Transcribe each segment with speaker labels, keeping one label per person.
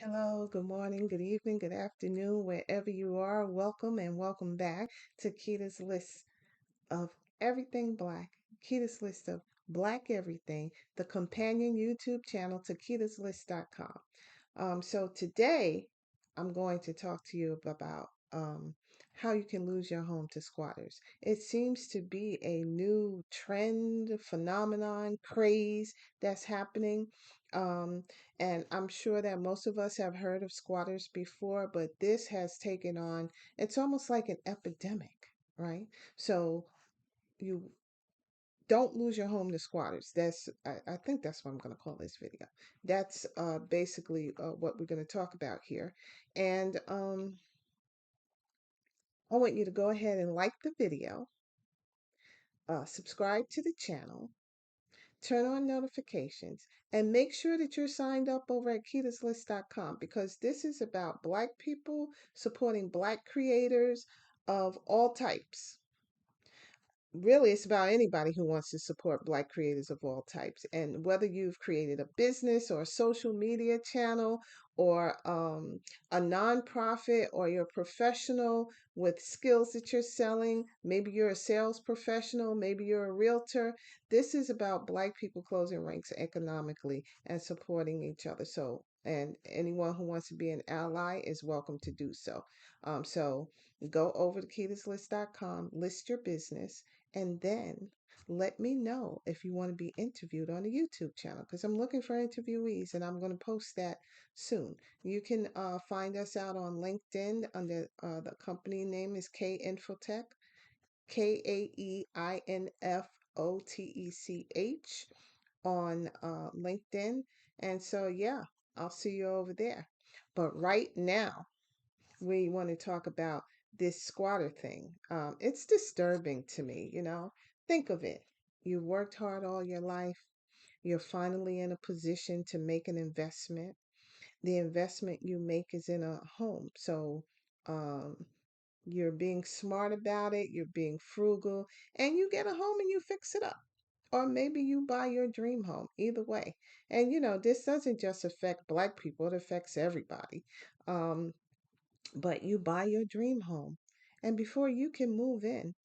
Speaker 1: Hello, good morning, good evening, good afternoon, wherever you are. Welcome and welcome back to Kita's List of Everything Black. Kita's List of Black Everything, the companion YouTube channel to kitaslist.com. So today I'm going to talk to you about how you can lose your home to squatters. It seems to be a new trend, phenomenon, craze that's happening. Um, and I'm sure that most of us have heard of squatters before, but this has taken on, it's almost like an epidemic, right? So you don't lose your home to squatters. I think that's what I'm going to call this video. That's basically what we're going to talk about here. And I want you to go ahead and like the video, subscribe to the channel, turn on notifications, and make sure that you're signed up over at kitaslist.com because this is about Black people supporting Black creators of all types. Really, it's about anybody who wants to support Black creators of all types. And whether you've created a business or a social media channel or a nonprofit, or you're a professional with skills that you're selling, maybe you're a sales professional, maybe you're a realtor, this is about Black people closing ranks economically and supporting each other. So, and anyone who wants to be an ally is welcome to do so. So go over to kitaslist.com, list your business, and then let me know if you want to be interviewed on the YouTube channel because I'm looking for interviewees and I'm going to post that soon. You can find us out on LinkedIn under the company name is K Infotech, KAEINFOTECH on LinkedIn. And so, yeah, I'll see you over there. But right now, we want to talk about this squatter thing. It's disturbing to me, you know. Think of it. You worked hard all your life. You're finally in a position to make an investment. The investment you make is in a home. So um, you're being smart about it, you're being frugal, and you get a home and you fix it up. Or maybe you buy your dream home, either way. And you know, this doesn't just affect Black people, it affects everybody. Um, but you buy your dream home. And before you can move in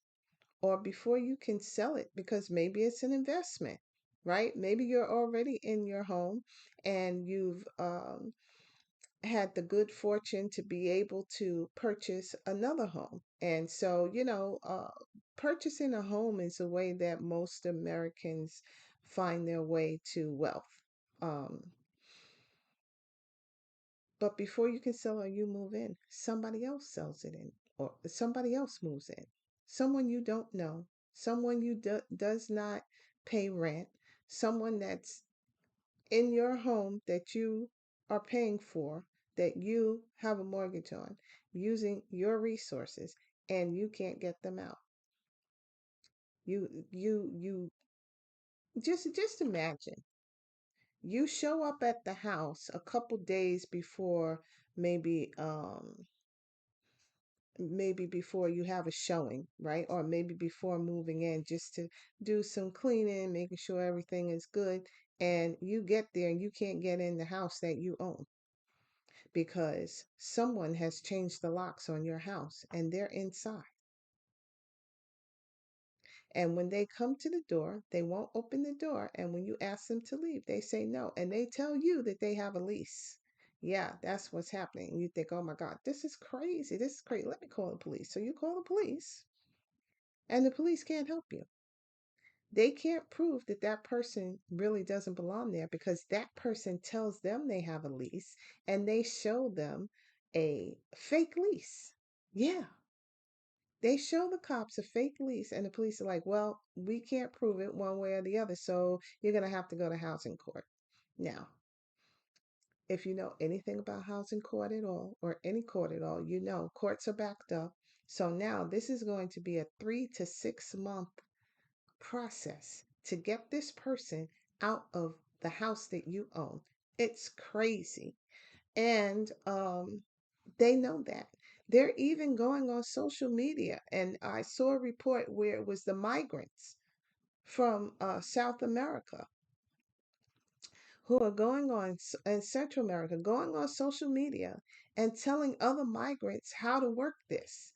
Speaker 1: or before you can sell it, because maybe it's an investment, right? Maybe you're already in your home and you've had the good fortune to be able to purchase another home. And so, purchasing a home is a way that most Americans find their way to wealth. Um, But before you can sell or you move in, somebody else sells it in, or somebody else moves in. Someone you don't know, someone does not pay rent, someone that's in your home that you are paying for, that you have a mortgage on, using your resources, and you can't get them out. You just imagine. You show up at the house a couple days before maybe before you have a showing, right? Or maybe before moving in, just to do some cleaning, making sure everything is good. And you get there and you can't get in the house that you own because someone has changed the locks on your house and they're inside. And when they come to the door, they won't open the door. And when you ask them to leave, they say no. And they tell you that they have a lease. Yeah, that's what's happening. You think, oh my God, this is crazy. This is crazy. Let me call the police. So you call the police, and the police can't help you. They can't prove that that person really doesn't belong there because that person tells them they have a lease and they show them a fake lease. Yeah, they show the cops a fake lease, and the police are like, well, we can't prove it one way or the other, so you're going to have to go to housing court. Now, if you know anything about housing court at all, or any court at all, you know courts are backed up. So now this is going to be a 3 to 6 month process to get this person out of the house that you own. It's crazy. And they know that. They're even going on social media. And I saw a report where it was the migrants from South America who are going on in Central America, going on social media and telling other migrants how to work this.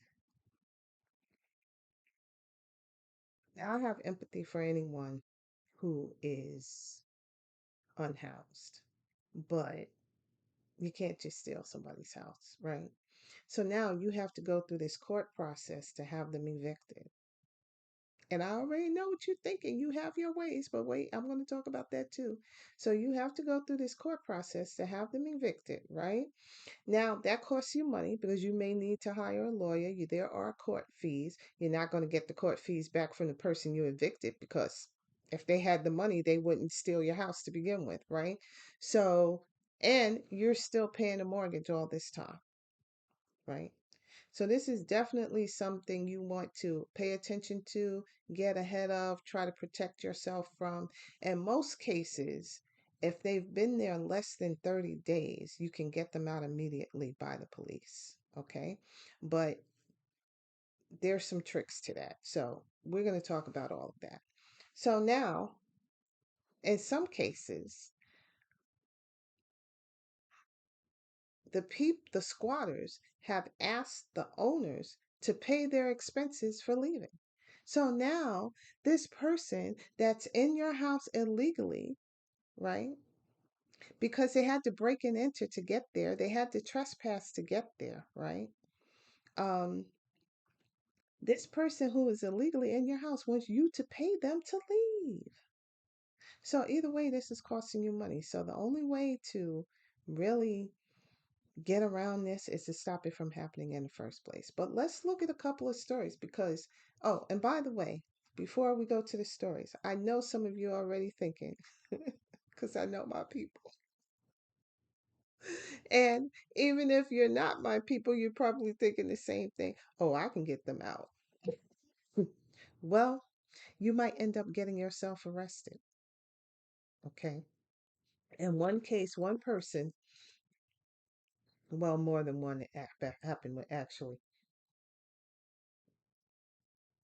Speaker 1: Now, I have empathy for anyone who is unhoused, but you can't just steal somebody's house, right? So now you have to go through this court process to have them evicted. And I already know what you're thinking. You have your ways, but wait, I'm going to talk about that too. So you have to go through this court process to have them evicted, right? Now, that costs you money because you may need to hire a lawyer. There are court fees. You're not going to get the court fees back from the person you evicted because if they had the money, they wouldn't steal your house to begin with, right? So, and you're still paying a mortgage all this time, right? So this is definitely something you want to pay attention to, get ahead of, try to protect yourself from. In most cases, if they've been there less than 30 days, you can get them out immediately by the police. Okay. But there's some tricks to that. So we're going to talk about all of that. So now, in some cases, the squatters have asked the owners to pay their expenses for leaving. So now this person that's in your house illegally, right? Because they had to break and enter to get there, they had to trespass to get there, right? Um, this person who is illegally in your house wants you to pay them to leave. So either way, this is costing you money. So the only way to really get around this is to stop it from happening in the first place. But let's look at a couple of stories because, oh, and by the way, before we go to the stories, I know some of you are already thinking, because I know my people. And even if you're not my people, you're probably thinking the same thing. Oh, I can get them out. Well, you might end up getting yourself arrested. Okay. In one case, one person, well, more than one happened with actually.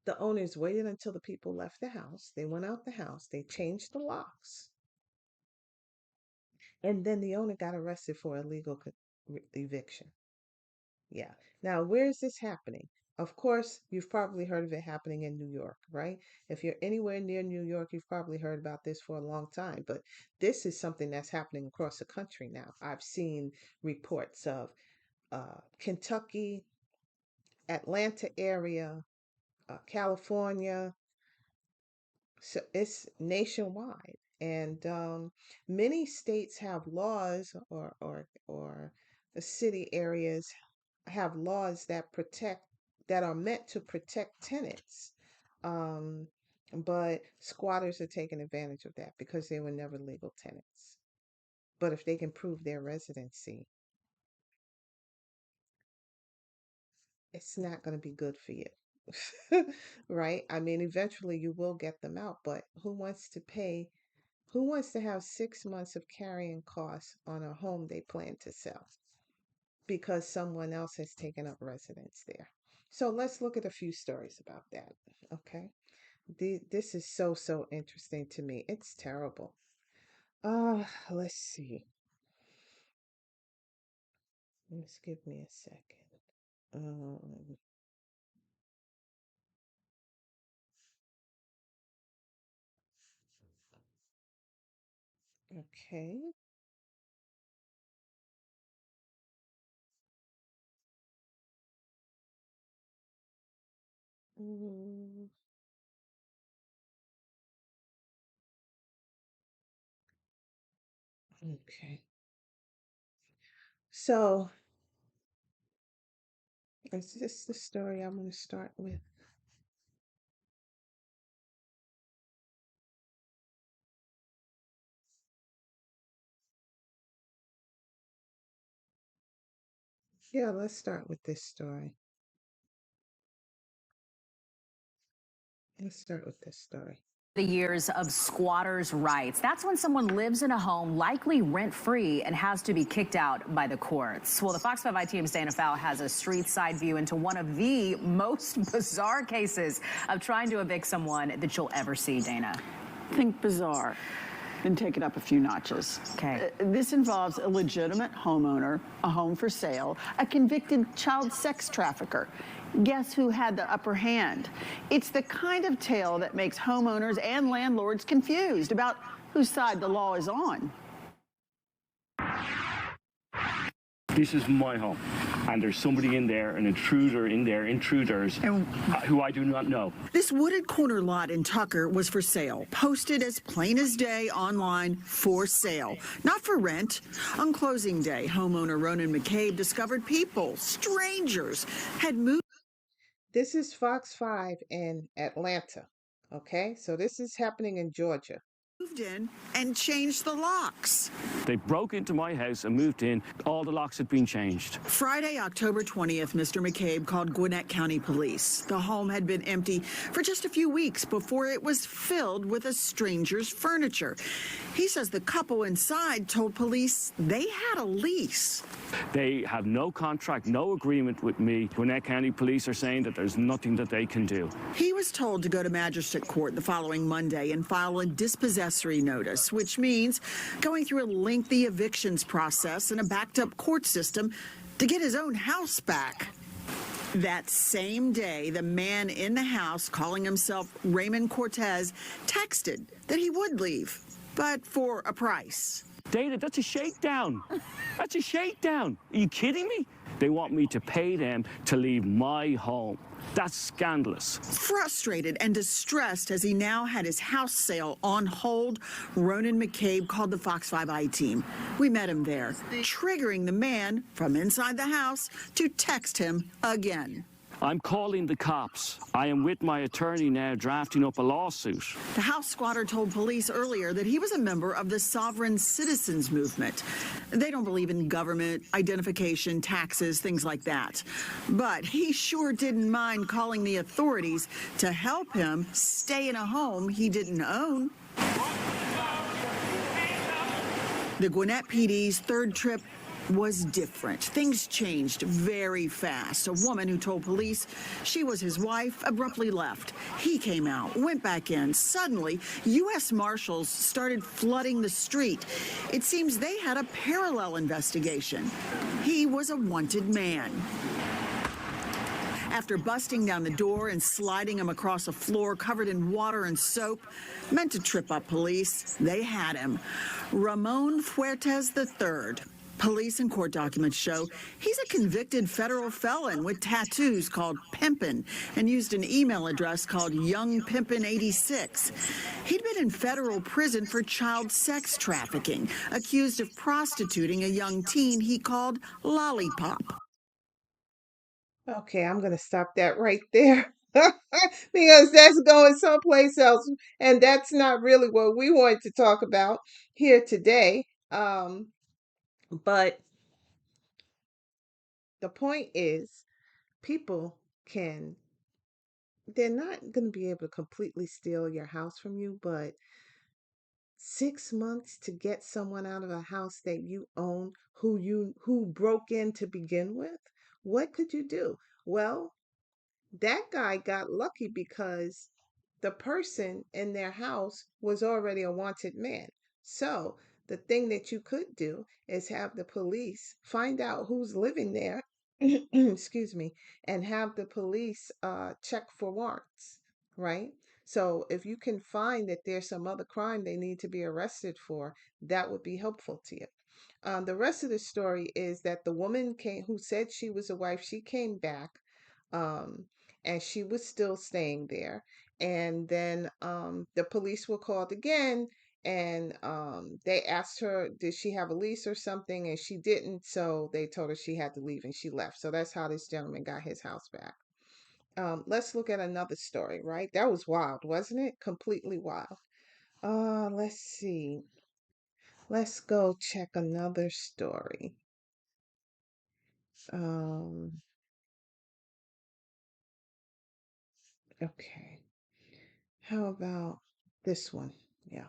Speaker 1: The owners waited until the people left the house. They went out the house, they changed the locks, and then the owner got arrested for illegal eviction. Yeah. Now, where is this happening? Of course, you've probably heard of it happening in New York, right? If you're anywhere near New York, you've probably heard about this for a long time. But this is something that's happening across the country now. I've seen reports of Kentucky, Atlanta area, California. So it's nationwide. And many states have laws or the city areas have laws that are meant to protect tenants. Um, but squatters are taking advantage of that because they were never legal tenants. But if they can prove their residency, it's not going to be good for you. Right? I mean, eventually you will get them out, but who wants to have 6 months of carrying costs on a home they plan to sell because someone else has taken up residence there? So let's look at a few stories about that. Okay. This is so interesting to me. It's terrible. Let's see. Just give me a second. Um, okay. Mm, okay. So, is this the story I'm going to start with? Yeah, let's start with this story. Let's start with this story.
Speaker 2: The years of squatters' rights. That's when someone lives in a home, likely rent-free, and has to be kicked out by the courts. Well, the Fox 5 ITM's Dana Fowl has a street-side view into one of the most bizarre cases of trying to evict someone that you'll ever see, Dana.
Speaker 3: Think bizarre. Then take it up a few notches.
Speaker 2: Okay.
Speaker 3: This involves a legitimate homeowner, a home for sale, a convicted child sex trafficker. Guess who had the upper hand? It's the kind of tale that makes homeowners and landlords confused about whose side the law is on.
Speaker 4: This is my home, and there's somebody in there, an intruder in there, intruders, who I do not know.
Speaker 3: This wooded corner lot in Tucker was for sale, posted as plain as day online, for sale, not for rent. On closing day, homeowner Ronan McCabe discovered people, strangers, had moved.
Speaker 1: This is Fox 5 in Atlanta. Okay, so this is happening in Georgia.
Speaker 3: Moved in and changed the locks.
Speaker 4: They broke into my house and moved in. All the locks had been changed.
Speaker 3: Friday, October 20th, Mr. McCabe called Gwinnett County Police. The home had been empty for just a few weeks before it was filled with a stranger's furniture. He says the couple inside told police they had a lease.
Speaker 4: They have no contract, no agreement with me. Gwinnett County Police are saying that there's nothing that they can do.
Speaker 3: He was told to go to magistrate court the following Monday and file a dispossessory notice, which means going through a lengthy evictions process and a backed-up court system to get his own house back. That same day, the man in the house, calling himself Raymond Cortez, texted that he would leave, but for a price.
Speaker 4: Data, that's a shakedown. That's a shakedown. Are you kidding me? They want me to pay them to leave my home. That's scandalous.
Speaker 3: Frustrated and distressed as he now had his house sale on hold, Ronan McCabe called the Fox 5 I-team. We met him there, triggering the man from inside the house to text him again.
Speaker 4: I'm calling the cops. I am with my attorney now drafting up a lawsuit.
Speaker 3: The house squatter told police earlier that he was a member of the Sovereign Citizens Movement. They don't believe in government, identification, taxes, things like that. But he sure didn't mind calling the authorities to help him stay in a home he didn't own. The Gwinnett PD's third trip was different. Things changed very fast. A woman who told police she was his wife abruptly left. He came out, went back in. Suddenly, U.S. Marshals started flooding the street. It seems they had a parallel investigation. He was a wanted man. After busting down the door and sliding him across a floor covered in water and soap, meant to trip up police, they had him. Ramon Fuertes III. Police and court documents show he's a convicted federal felon with tattoos called Pimpin' and used an email address called YoungPimpin86. He'd been in federal prison for child sex trafficking, accused of prostituting a young teen he called Lollipop.
Speaker 1: Okay, I'm going to stop that right there because that's going someplace else. And that's not really what we wanted to talk about here today. But the point is, people they're not going to be able to completely steal your house from you, but 6 months to get someone out of a house that you own who broke in to begin with, what could you do? Well, that guy got lucky because the person in their house was already a wanted man. So the thing that you could do is have the police find out who's living there, excuse me, and have the police check for warrants, right? So if you can find that there's some other crime they need to be arrested for, that would be helpful to you. The rest of the story is that the woman came who said she was a wife, she came back, um, and she was still staying there. And then the police were called again, and they asked her, did she have a lease or something? And she didn't, so they told her she had to leave, and she left. So that's how this gentleman got his house back. Let's look at another story, right? That was wild, wasn't it? Completely wild. Let's see. Let's go check another story. Um, okay. How about this one? Yeah.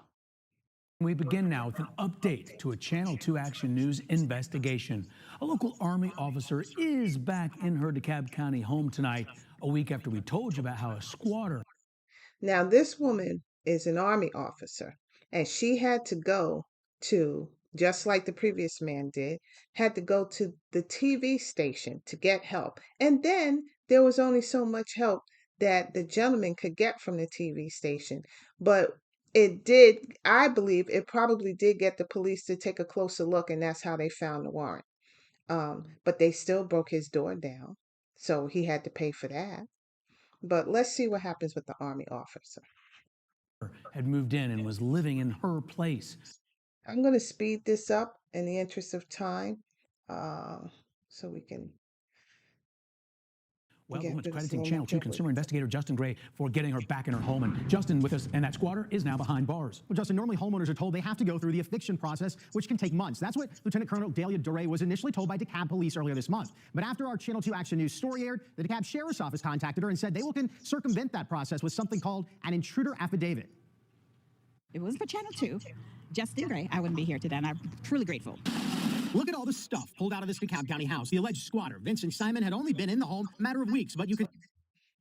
Speaker 5: We begin now with an update to a Channel 2 Action News investigation. A local Army officer is back in her DeKalb County home tonight, a week after we told you about how a squatter.
Speaker 1: Now, this woman is an Army officer, and she had to go to, just like the previous man did, had to go to the TV station to get help. And then there was only so much help that the gentleman could get from the TV station. But it did, I believe, it probably did get the police to take a closer look, and that's how they found the warrant. But they still broke his door down, so he had to pay for that. But let's see what happens with the Army officer.
Speaker 5: Had moved in and was living in her place.
Speaker 1: I'm going to speed this up in the interest of time, so we can
Speaker 5: Well,
Speaker 1: get
Speaker 5: everyone's
Speaker 1: rid of
Speaker 5: crediting
Speaker 1: some
Speaker 5: Channel 2 consumer investigator Justin Gray for getting her back in her home. And Justin with us, and that squatter is now behind bars.
Speaker 6: Well, Justin, normally homeowners are told they have to go through the eviction process, which can take months. That's what Lieutenant Colonel Delia Duray was initially told by DeKalb Police earlier this month. But after our Channel 2 Action News story aired, the DeKalb Sheriff's Office contacted her and said they will circumvent that process with something called an intruder affidavit.
Speaker 7: If it wasn't for Channel 2, Justin Gray, I wouldn't be here today, and I'm truly grateful.
Speaker 6: Look at all the stuff pulled out of this DeKalb County house. The alleged squatter, Vincent Simon, had only been in the home a matter of weeks, but you can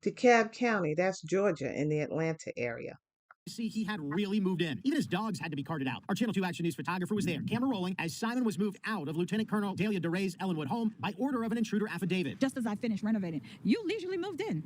Speaker 1: DeKalb County, that's Georgia, in the Atlanta area.
Speaker 6: see he had really moved in. Even his dogs had to be carted out. Our Channel 2 Action News photographer was there, camera rolling, as Simon was moved out of Lieutenant Colonel Delia Duray's Ellenwood home by order of an intruder affidavit.
Speaker 7: Just as I finished renovating, you leisurely moved in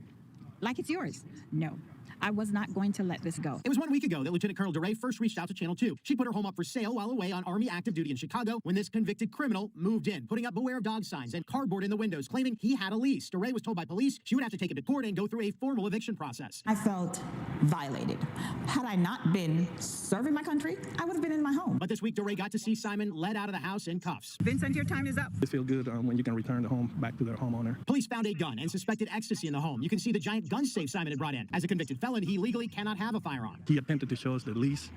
Speaker 7: like it's yours. No, I was not going to let this go.
Speaker 6: It was 1 week ago that Lieutenant Colonel Duray first reached out to Channel 2. She put her home up for sale while away on Army active duty in Chicago when this convicted criminal moved in, putting up beware of dog signs and cardboard in the windows, claiming he had a lease. Duray was told by police she would have to take him to court and go through a formal eviction process.
Speaker 7: I felt violated. Had I not been serving my country, I would have been in my home.
Speaker 6: But this week, Duray got to see Simon led out of the house in cuffs.
Speaker 7: Vincent, your time is up.
Speaker 8: It feels good when you can return the home back to their homeowner.
Speaker 6: Police found a gun and suspected ecstasy in the home. You can see the giant gun safe Simon had brought in. As a convicted felon, he legally cannot have a firearm.
Speaker 8: He attempted to show us the lease.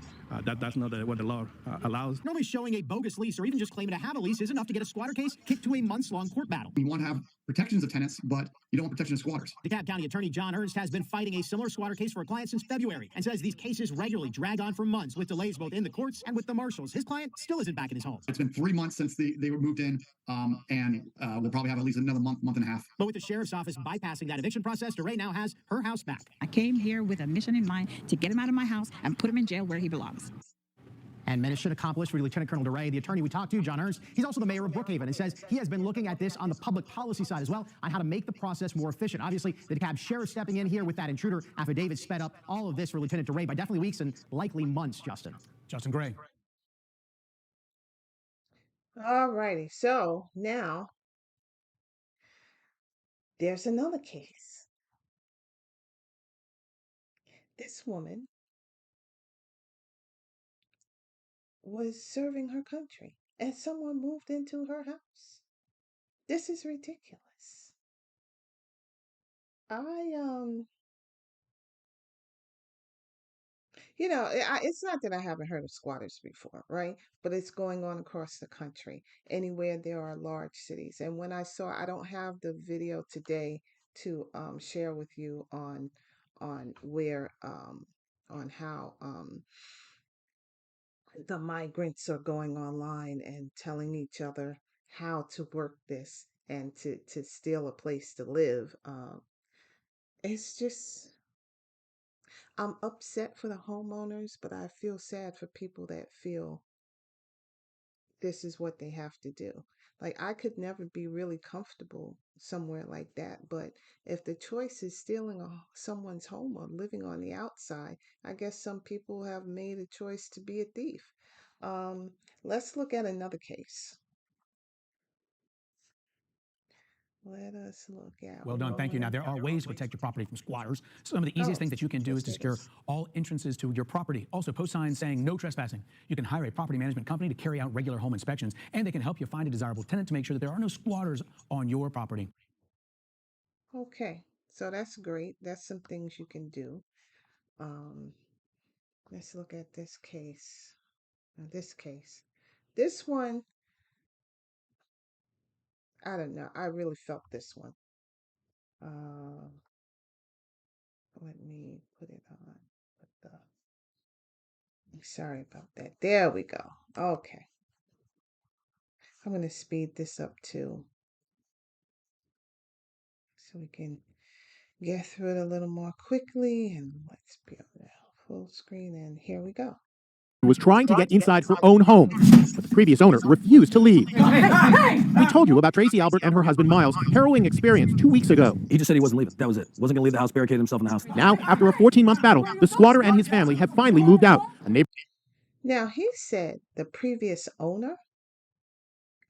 Speaker 8: That's not what the law allows.
Speaker 6: Normally, showing a bogus lease or even just claiming to have a lease is enough to get a squatter case kicked to a months-long court battle.
Speaker 9: You want to have protections of tenants, but you don't want protection of squatters.
Speaker 6: DeKalb County Attorney John Ernst has been fighting a similar squatter case for a client since February and says these cases regularly drag on for months with delays both in the courts and with the marshals. His client still isn't back in his home.
Speaker 9: It's been 3 months since they were moved in, and we'll probably have at least another month and a half.
Speaker 6: But with the sheriff's office bypassing that eviction process, Duray now has her house back.
Speaker 7: I came here with a mission in mind to get him out of my house and put him in jail where he belongs.
Speaker 6: And mission accomplished for Lieutenant Colonel Duray, the attorney we talked to, John Ernst. He's also the mayor of Brookhaven and says he has been looking at this on the public policy side as well on how to make the process more efficient. Obviously, the DeKalb sheriff stepping in here with that intruder affidavit sped up all of this for Lieutenant Duray by definitely weeks and likely months, Justin.
Speaker 5: Justin Gray.
Speaker 1: All righty. So now there's another case. This woman was serving her country and someone moved into her house. This is ridiculous. It's not that I haven't heard of squatters before, right? But it's going on across the country, anywhere there are large cities. And when I don't have the video today to share with you on where on how the migrants are going online and telling each other how to work this and to steal a place to live. It's just, I'm upset for the homeowners, but I feel sad for people that feel this is what they have to do. Like, I could never be really comfortable somewhere like that, but if the choice is stealing someone's home or living on the outside, I guess some people have made a choice to be a thief. Let's look at another case. Let us look at.
Speaker 5: Well done. Thank you. Now, there are ways to protect your property from squatters. Some of the easiest things that you can do is to secure all entrances to your property. Also, post signs saying no trespassing. You can hire a property management company to carry out regular home inspections, and they can help you find a desirable tenant to make sure that there are no squatters on your property.
Speaker 1: Okay, so that's great. That's some things you can do. Let's look at this case. Now, this one, I don't know. I really felt this one. Let me put it on. Sorry about that. There we go. Okay. I'm going to speed this up too, so we can get through it a little more quickly. And let's be on the full screen. And here we go.
Speaker 6: was trying to get inside her own home, but the previous owner refused to leave. We told you about Tracy Albert and her husband Miles' harrowing experience 2 weeks ago.
Speaker 10: He just said he wasn't leaving. That was it. Wasn't going to leave the house, barricade himself in the house.
Speaker 6: Now, after a 14-month battle, the squatter and his family have finally moved out. A neighbor
Speaker 1: Now, he said the previous owner.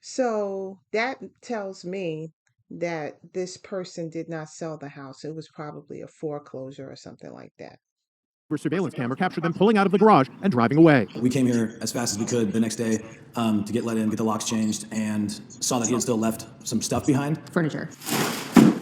Speaker 1: So that tells me that this person did not sell the house. It was probably a foreclosure or something like that.
Speaker 6: surveillance camera captured them pulling out of the garage and driving away.
Speaker 10: We came here as fast as we could the next day to get let in, get the locks changed, and saw that he had still left some stuff behind.
Speaker 2: Furniture.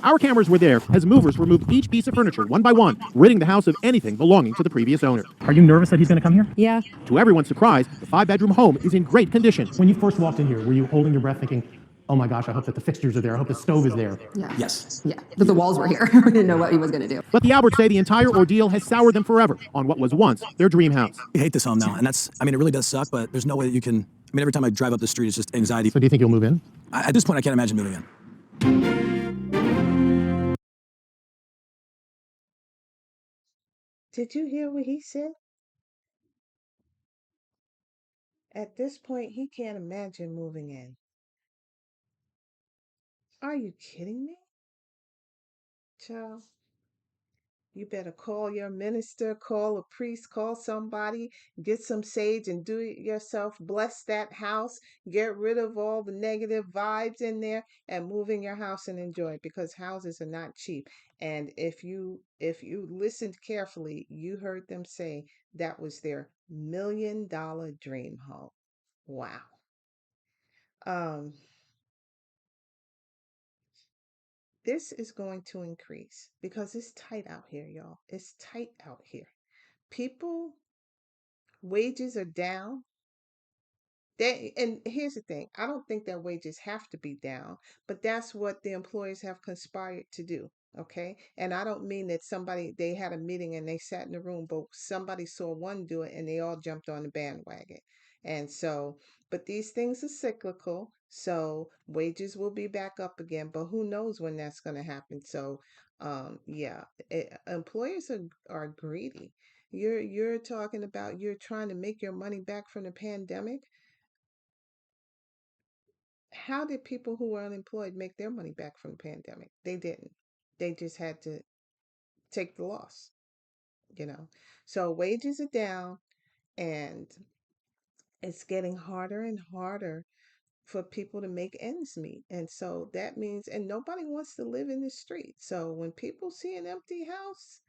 Speaker 6: Our cameras were there as movers removed each piece of furniture one by one, ridding the house of anything belonging to the previous owner.
Speaker 5: Are you nervous that he's going to come here?
Speaker 2: Yeah.
Speaker 6: To everyone's surprise, the 5-bedroom home is in great condition.
Speaker 5: When you first walked in here, were you holding your breath thinking, oh my gosh, I hope that the fixtures are there, I hope the stove is there?
Speaker 2: Yeah.
Speaker 10: Yes.
Speaker 2: Yeah. But the walls were here. We didn't know what he was going to do.
Speaker 6: But the Alberts say the entire ordeal has soured them forever on what was once their dream house.
Speaker 10: We hate this home now, and that's, I mean, it really does suck, but there's no way that you can, I mean, every time I drive up the street, it's just anxiety.
Speaker 5: So do you think you'll move in?
Speaker 10: At this point, I can't imagine moving in.
Speaker 1: Did you hear what he said? At this point, he can't imagine moving in. Are you kidding me? Child, you better call your minister, call a priest, call somebody, get some sage and do it yourself. Bless that house, get rid of all the negative vibes in there and move in your house and enjoy it because houses are not cheap. And if you listened carefully, you heard them say that was their $1 million dream home. Wow. Um this is going to increase because it's tight out here, y'all. It's tight out here. People wages are down. And here's the thing, I don't think that wages have to be down, but that's what the employers have conspired to do. Okay. And I don't mean that they had a meeting and they sat in the room, but somebody saw one do it and they all jumped on the bandwagon. And so, but these things are cyclical. So wages will be back up again, but who knows when that's going to happen. So, yeah, employers are greedy. You're talking about you're trying to make your money back from the pandemic. How did people who were unemployed make their money back from the pandemic? They didn't. They just had to take the loss, you know. So wages are down and it's getting harder and harder for people to make ends meet. And so that means, and nobody wants to live in the street. So when people see an empty house,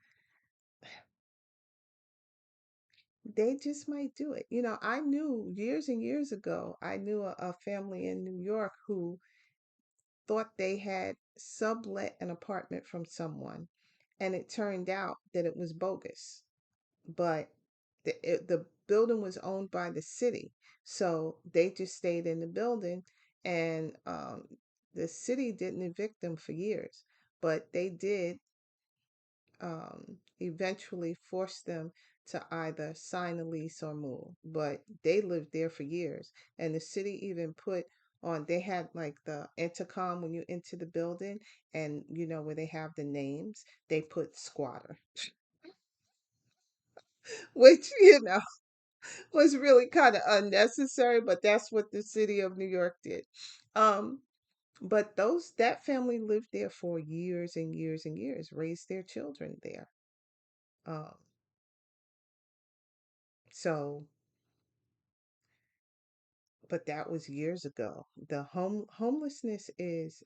Speaker 1: they just might do it. I knew years and years ago, I knew a family in New York who thought they had sublet an apartment from someone, and it turned out that it was bogus. But the building was owned by the city, so they just stayed in the building, and the city didn't evict them for years, but they did eventually force them to either sign a lease or move. But they lived there for years. And the city even put on, they had like the intercom when you enter the building, and where they have the names, they put squatter, which, was really kind of unnecessary, but that's what the city of New York did. Um, but that family lived there for years and years and years, raised their children there. Um, so but that was years ago. The homelessness is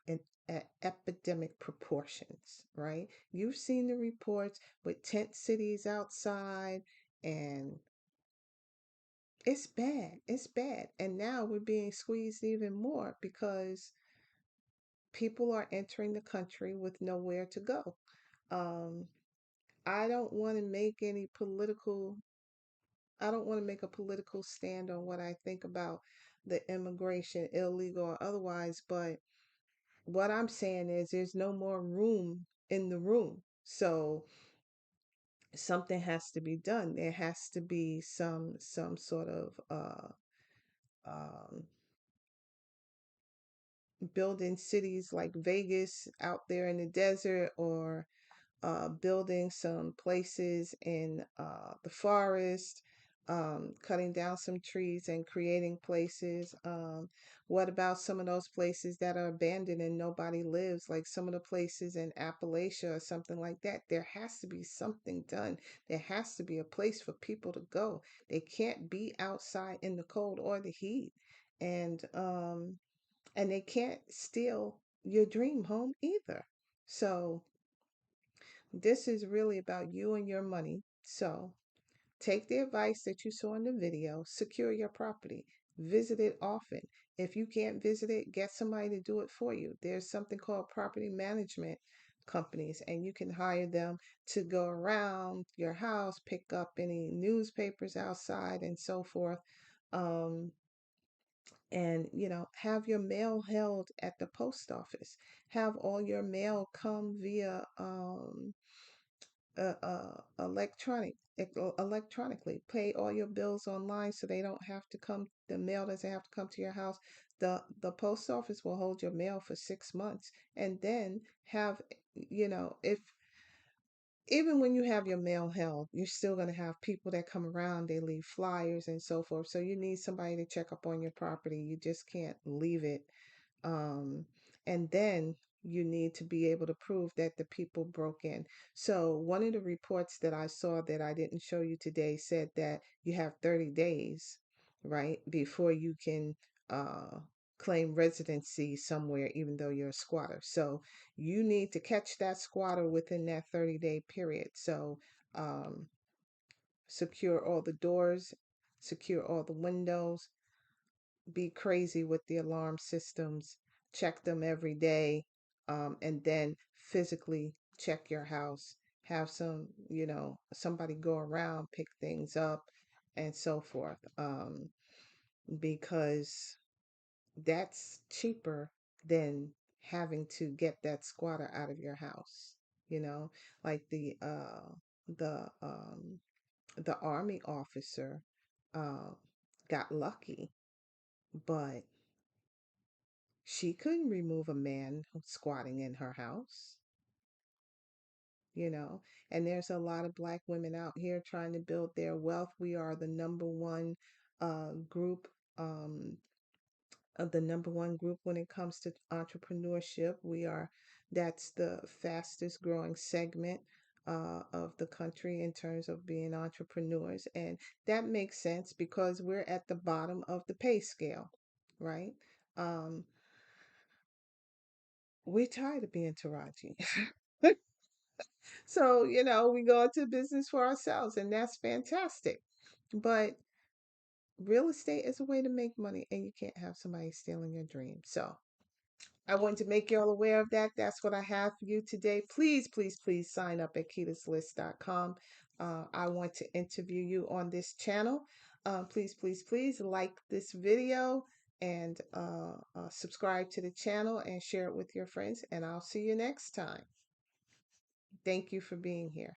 Speaker 1: at epidemic proportions, right? You've seen the reports with tent cities outside, and it's bad. It's bad. And now we're being squeezed even more because people are entering the country with nowhere to go. Um, I don't want to make any political I don't want to make a political stand on what I think about the immigration, illegal or otherwise, but what I'm saying is there's no more room in the room. So something has to be done. There has to be some sort of um, building cities like Vegas out there in the desert, or building some places in the forest, cutting down some trees and creating places. What about some of those places that are abandoned and nobody lives, like some of the places in Appalachia or something like that? There has to be something done. There has to be a place for people to go. They can't be outside in the cold or the heat. And they can't steal your dream home either. So this is really about you and your money. So take the advice that you saw in the video, secure your property, visit it often. If you can't visit it, get somebody to do it for you. There's something called property management companies, and you can hire them to go around your house, pick up any newspapers outside and so forth. Um, and have your mail held at the post office. Have all your mail come via electronically. Pay all your bills online so they don't have to come. The mail doesn't have to come to your house. The post office will hold your mail for 6 months, and then have if even when you have your mail held, you're still going to have people that come around, they leave flyers and so forth. So you need somebody to check up on your property. You just can't leave it. um, and then you need to be able to prove that the people broke in. So one of the reports that I saw that I didn't show you today said that you have 30 days, right, before you can uh, claim residency somewhere, even though you're a squatter. So you need to catch that squatter within that 30-day period. So um, secure all the doors, secure all the windows, be crazy with the alarm systems, check them every day, and then physically check your house. Have somebody go around, pick things up, and so forth, because that's cheaper than having to get that squatter out of your house. You know, like the the army officer uh, got lucky, but she couldn't remove a man who's squatting in her house, you know. And there's a lot of black women out here trying to build their wealth. We are the number one group, the number one group when it comes to entrepreneurship. That's the fastest growing segment of the country in terms of being entrepreneurs. And that makes sense because we're at the bottom of the pay scale, right? Um, we're tired of being Taraji. So, we go into business for ourselves, and that's fantastic. But real estate is a way to make money, and you can't have somebody stealing your dream. So, I wanted to make you all aware of that. That's what I have for you today. Please, please, please sign up at kitaslist.com. I want to interview you on this channel. Please, please, please like this video and subscribe to the channel and share it with your friends. And I'll see you next time. Thank you for being here.